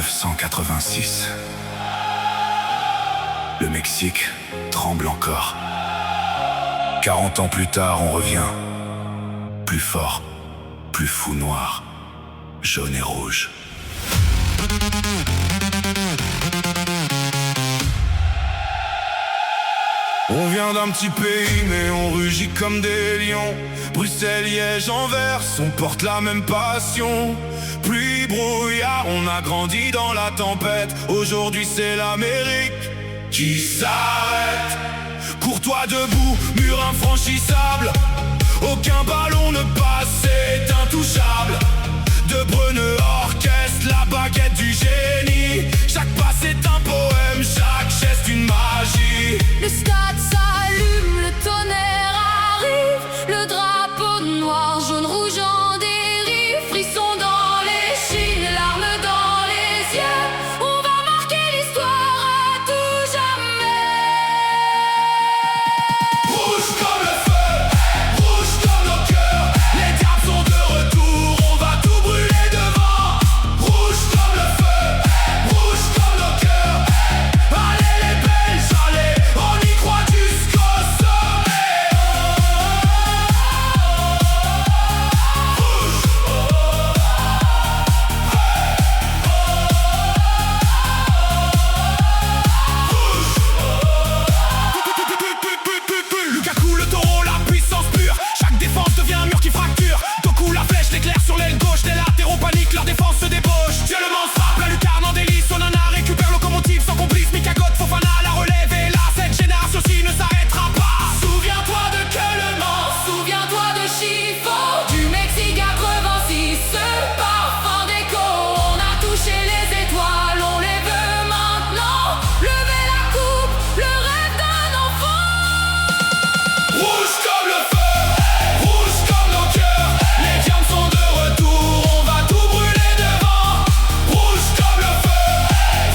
1986. Le Mexique tremble encore. 40 ans plus tard, on revient. Plus fort, plus fou noir, jaune et rouge. On vient d'un petit pays, mais on rugit comme des lions. Bruxelles, Liège, Anvers, on porte la même passion. Pluie, brouillard, on a grandi dans la tempête. Aujourd'hui c'est l'Amérique qui s'arrête. Courtois debout, mur infranchissable. Aucun ballon ne passe, c'est intouchable. De Bruneux orchestre, la baguette du génie. Chaque pas c'est un poème, chaque geste une magie. Le stade s'allume, le tonnerre arrive. Le drapeau noir, jaune, rouge en dérive. Frisson dans les chines, larmes dans les yeux. On va marquer l'histoire à tout jamais. Rouge comme le feu, rouge comme nos cœurs. Les diables sont de retour, on va tout brûler devant. Rouge comme le feu, rouge comme nos cœurs. Allez les Belges, allez, on y croit jusqu'au sommet. Lukaku, le taureau, la puissance pure. Chaque défense devient un mur qui fracture. Doku, la flèche, l'éclair sur l'aile gauche. Les latéraux paniquent, leur défense se débauche. Dieu le monstre frappe, la lucarne en délice. Onana récupère locomotive sans complice. Mikagot, Fofana, la relève. Et là, cette génération-ci ne s'arrêtera pas. Souviens-toi de Keulemans, souviens-toi de Chiffon. Du Mexique 86, ce parfum d'écho. On a touché les étoiles, on les veut maintenant. Lever la coupe, le rêve d'un enfant. Rouge comme le feu, rouge comme nos cœurs. Les diables sont de retour, on va tout brûler devant. Rouge comme le feu,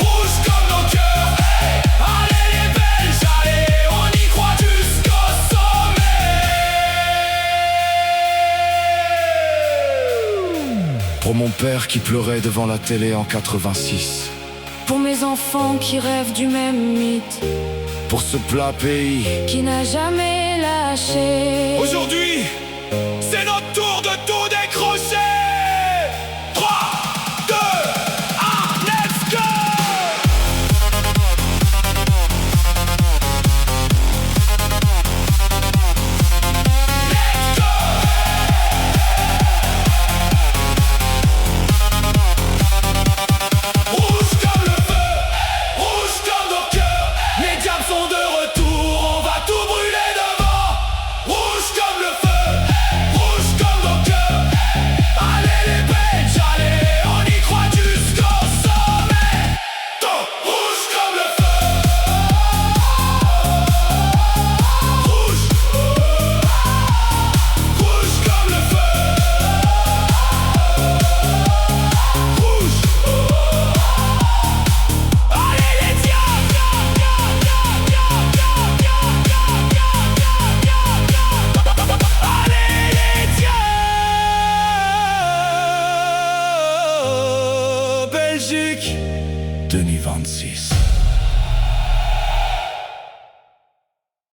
rouge comme nos cœurs. Allez les Belges, allez, on y croit jusqu'au sommet. Pour mon père qui pleurait devant la télé en 86. Pour mes enfants qui rêvent du même mythe, Pour ce plat pays. qui n'a jamais lâché. Aujourd'hui